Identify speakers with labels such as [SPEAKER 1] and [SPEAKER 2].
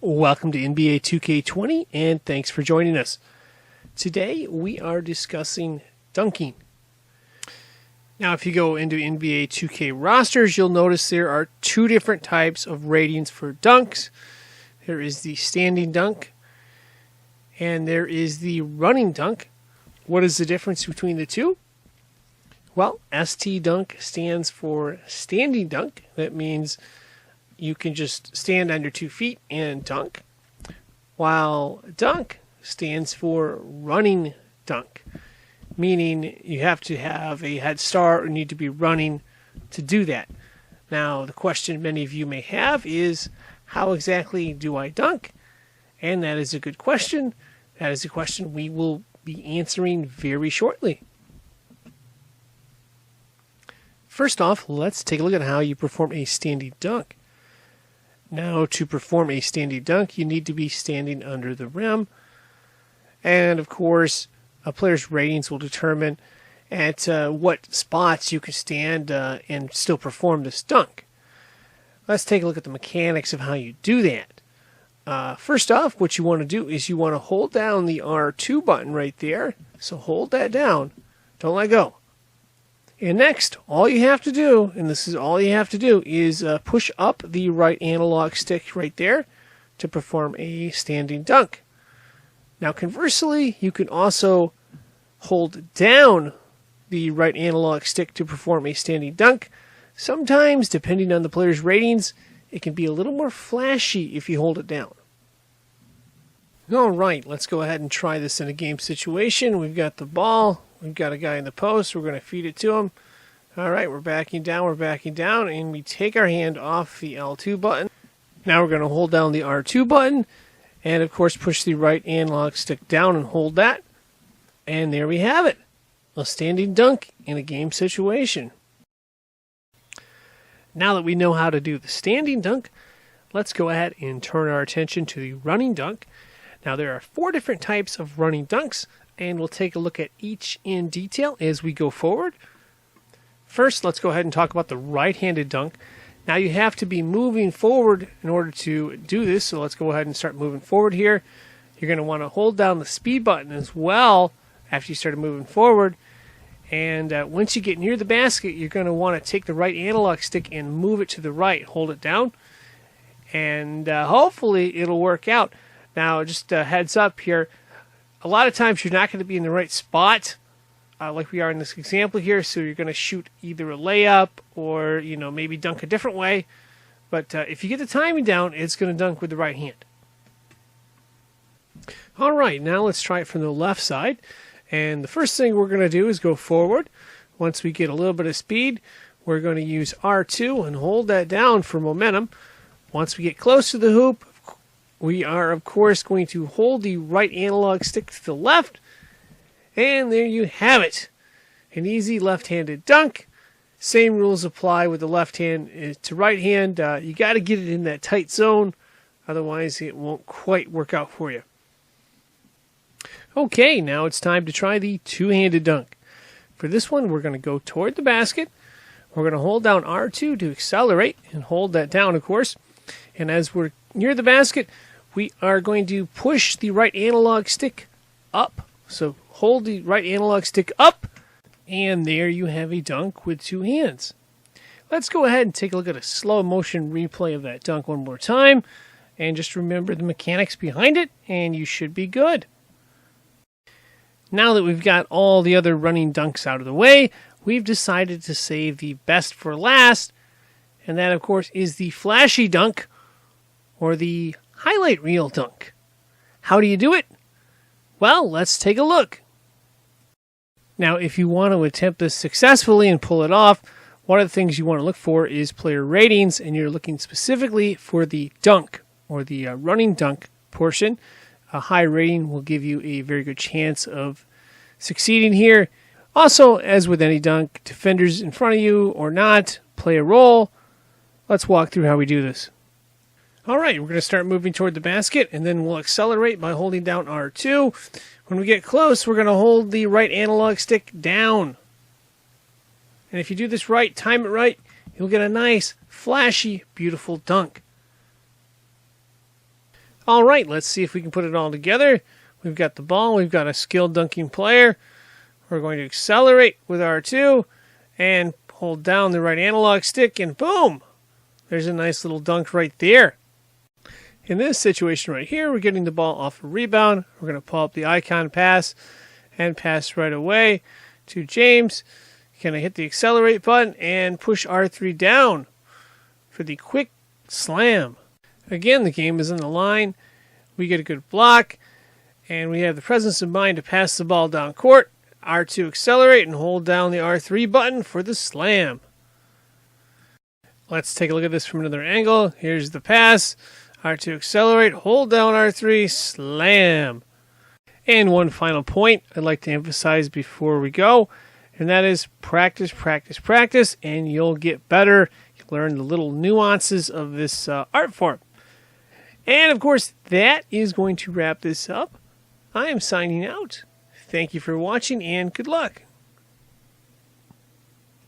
[SPEAKER 1] Welcome to NBA 2K20 and thanks for joining us. Today we are discussing dunking. Now if you go into NBA 2K rosters, you'll notice there are two different types of ratings for dunks. There is the standing dunk and there is the running dunk. What is the difference between the two? Well, ST dunk stands for standing dunk. That means you can just stand on your 2 feet and dunk, while dunk stands for running dunk, meaning you have to have a head start or need to be running to do that. Now, the question many of you may have is, how exactly do I dunk? And that is a good question. That is a question we will be answering very shortly. First off, let's take a look at how you perform a standing dunk. Now, to perform a standing dunk, you need to be standing under the rim. And, of course, a player's ratings will determine at what spots you can stand and still perform this dunk. Let's take a look at the mechanics of how you do that. First off, what you want to do is you want to hold down the R2 button right there. So hold that down. Don't let go. And next, all you have to do, and this is all you have to do, is push up the right analog stick right there to perform a standing dunk. Now, conversely, you can also hold down the right analog stick to perform a standing dunk. Sometimes, depending on the player's ratings, it can be a little more flashy if you hold it down. All right, let's go ahead and try this in a game situation. We've got the ball. We've got a guy in the post. We're going to feed it to him. All right, we're backing down, and we take our hand off the L2 button. Now we're going to hold down the R2 button, and of course push the right analog stick down and hold that. And there we have it, a standing dunk in a game situation. Now that we know how to do the standing dunk, let's go ahead and turn our attention to the running dunk. Now there are 4 different types of running dunks, and we'll take a look at each in detail as we go forward. First, let's go ahead and talk about the right-handed dunk. Now you have to be moving forward in order to do this, so let's go ahead and start moving forward here. You're going to want to hold down the speed button as well after you start moving forward. And once you get near the basket, you're going to want to take the right analog stick and move it to the right. Hold it down, and hopefully it'll work out. Now, just a heads up here, a lot of times you're not going to be in the right spot, like we are in this example here, so you're going to shoot either a layup or, maybe dunk a different way. But if you get the timing down, it's going to dunk with the right hand. All right, now let's try it from the left side. And the first thing we're going to do is go forward. Once we get a little bit of speed, we're going to use R2 and hold that down for momentum. Once we get close to the hoop, we are, of course, going to hold the right analog stick to the left. And there you have it. An easy left-handed dunk. Same rules apply with the left hand to right hand. You got to get it in that tight zone. Otherwise, it won't quite work out for you. Okay, now it's time to try the two-handed dunk. For this one, we're going to go toward the basket. We're going to hold down R2 to accelerate and hold that down, of course. And as we're near the basket, we are going to push the right analog stick up. So hold the right analog stick up, and there you have a dunk with 2 hands. Let's go ahead and take a look at a slow motion replay of that dunk one more time. And just remember the mechanics behind it, and you should be good. Now that we've got all the other running dunks out of the way, we've decided to save the best for last. And that, of course, is the flashy dunk, or the highlight reel dunk. How do you do it? Well, let's take a look. Now, if you want to attempt this successfully and pull it off, one of the things you want to look for is player ratings, and you're looking specifically for the dunk, or the running dunk portion. A high rating will give you a very good chance of succeeding here. Also, as with any dunk, defenders in front of you or not play a role. Let's walk through how we do this. All right, we're going to start moving toward the basket, and then we'll accelerate by holding down R2. When we get close, we're going to hold the right analog stick down. And if you do this right, time it right, you'll get a nice, flashy, beautiful dunk. All right, let's see if we can put it all together. We've got the ball. We've got a skilled dunking player. We're going to accelerate with R2 and hold down the right analog stick, and boom! There's a nice little dunk right there. In this situation right here, we're getting the ball off a rebound. We're going to pull up the icon pass and pass right away to James. Can I hit the accelerate button and push R3 down for the quick slam? Again, the game is on the line. We get a good block, and we have the presence of mind to pass the ball down court. R2 accelerate and hold down the R3 button for the slam. Let's take a look at this from another angle. Here's the pass. R2 accelerate, hold down R3, slam. And one final point I'd like to emphasize before we go, and that is practice, practice, practice, and you'll get better. You'll learn the little nuances of this art form. And of course, that is going to wrap this up. I am signing out. Thank you for watching, and good luck.